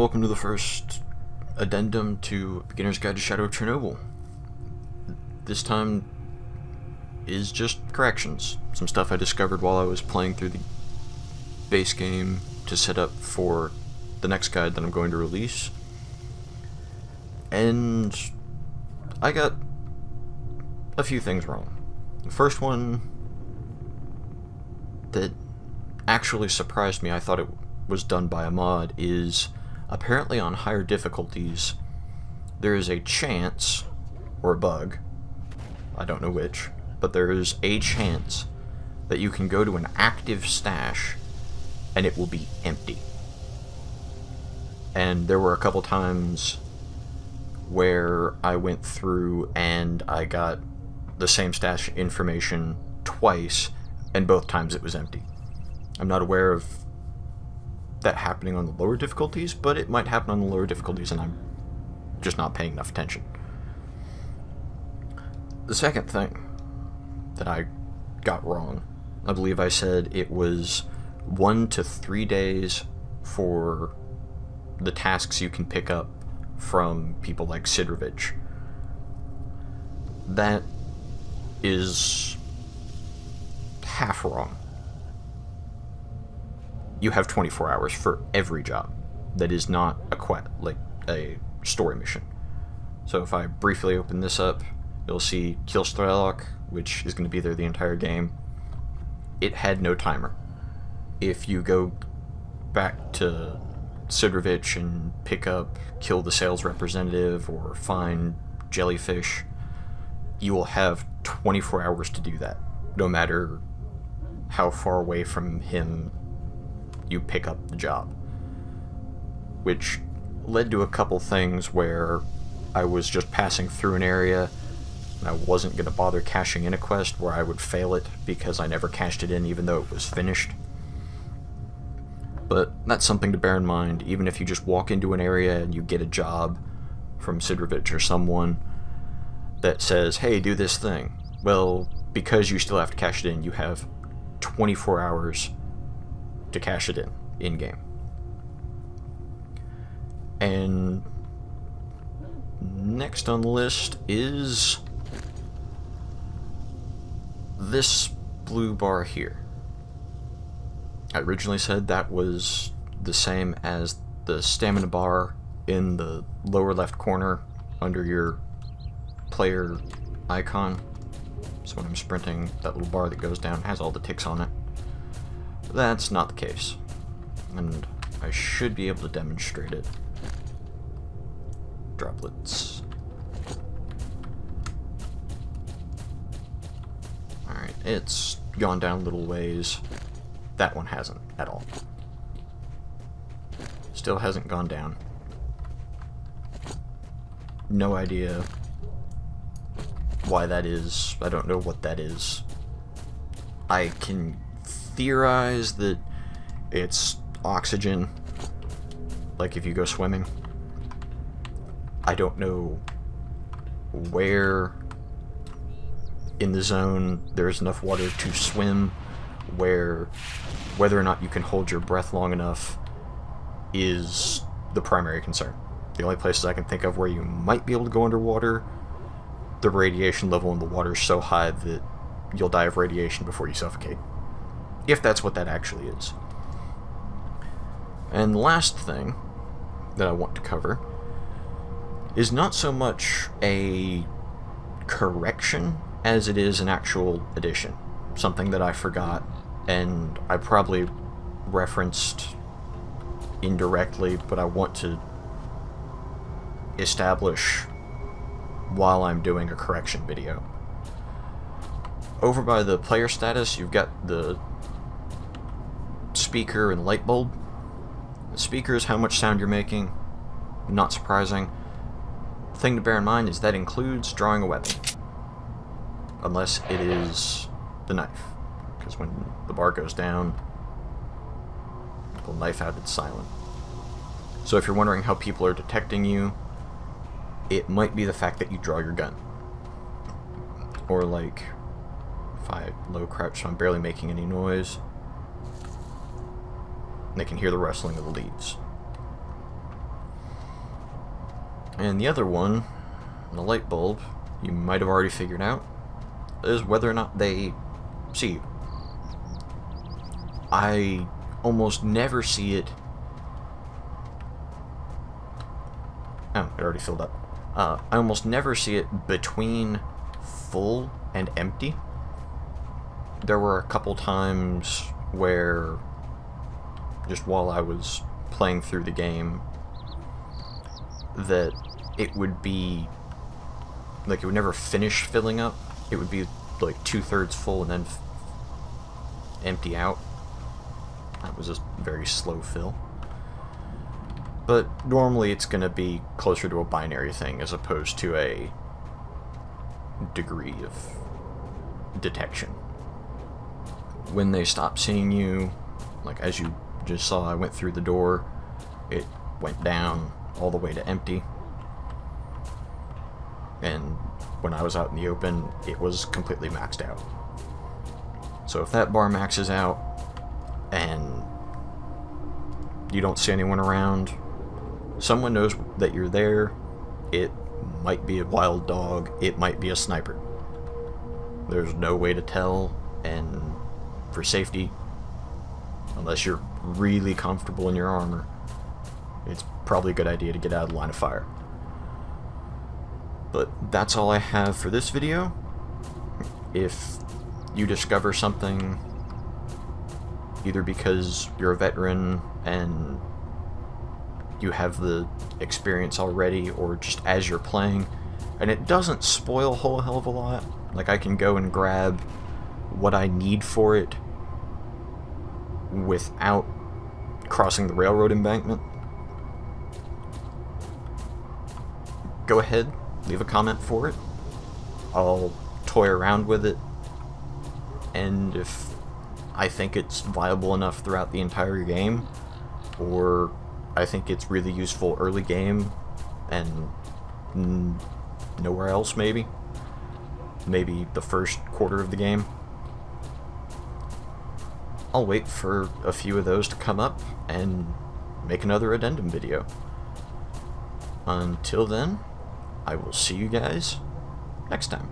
welcome to the first addendum to Beginner's Guide to Shadow of Chernobyl. This time is just corrections. Some stuff I discovered while I was playing through the base game to set up for the next guide that I'm going to release. And I got a few things wrong. The first one that actually surprised me, I thought it was done by a mod, is apparently on higher difficulties there is a chance, or a bug, I don't know which, but there is a chance that you can go to an active stash and it will be empty. And there were a couple times where I went through and I got the same stash information twice, and both times it was empty. I'm not aware of that happening on the lower difficulties, but it might happen on the lower difficulties and I'm just not paying enough attention. The second thing that I got wrong, I believe I said it was 1 to 3 days for the tasks you can pick up from people like Sidrovich. That is half wrong. You have 24 hours for every job that is not a story mission. So if I briefly open this up, you'll see Killstrelok, which is going to be there the entire game. It had no timer. If you go back to Sidrovich and pick up Kill the Sales Representative or find Jellyfish, you will have 24 hours to do that, no matter how far away from him you pick up the job. Which led to a couple things where I was just passing through an area and I wasn't going to bother cashing in a quest, where I would fail it because I never cashed it in even though it was finished. But that's something to bear in mind. Even if you just walk into an area and you get a job from Sidrovich or someone that says, hey, do this thing, well, because you still have to cash it in, you have 24 hours to cash it in-game. And next on the list is this blue bar here. I originally said that was the same as the stamina bar in the lower left corner under your player icon. So when I'm sprinting, that little bar that goes down has all the ticks on it. That's not the case, and I should be able to demonstrate it. Droplets. Alright, it's gone down a little ways. That one hasn't at all. Still hasn't gone down. No idea why that is. I don't know what that is. I can theorize that it's oxygen, like if you go swimming. I don't know where in the zone there's enough water to swim, whether or not you can hold your breath long enough is the primary concern. The only places I can think of where you might be able to go underwater, the radiation level in the water is so high that you'll die of radiation before you suffocate. If that's what that actually is. And the last thing that I want to cover is not so much a correction as it is an actual addition. Something that I forgot, and I probably referenced indirectly, but I want to establish while I'm doing a correction video. Over by the player status, you've got the speaker and light bulb. The speaker is how much sound you're making. Not surprising. The thing to bear in mind is that includes drawing a weapon, unless it is the knife, because when the bar goes down, the knife out, it's silent. So if you're wondering how people are detecting you, it might be the fact that you draw your gun, or like if I low crouch so I'm barely making any noise, and they can hear the rustling of the leaves. And the other one, the light bulb, you might have already figured out, is whether or not they see you. I almost never see it. Oh, it already filled up. I almost never see it between full and empty. There were a couple times where, just while I was playing through the game, that it would be like it would never finish filling up. It would be like 2/3 full and then empty out. That was a very slow fill. But normally it's going to be closer to a binary thing as opposed to a degree of detection. When they stop seeing you, like as you just saw, I went through the door, it went down all the way to empty. And when I was out in the open, it was completely maxed out. So if that bar maxes out and you don't see anyone around, someone knows that you're there. It might be a wild dog, it might be a sniper. There's no way to tell, and for safety, unless you're really comfortable in your armor, it's probably a good idea to get out of the line of fire. But that's all I have for this video. If you discover something, either because you're a veteran and you have the experience already, or just as you're playing, and it doesn't spoil a whole hell of a lot, like I can go and grab what I need for it without crossing the railroad embankment, go ahead, leave a comment for it. I'll toy around with it, and if I think it's viable enough throughout the entire game, or I think it's really useful early game and nowhere else, maybe the first quarter of the game, I'll wait for a few of those to come up and make another Addendum video. Until then, I will see you guys next time.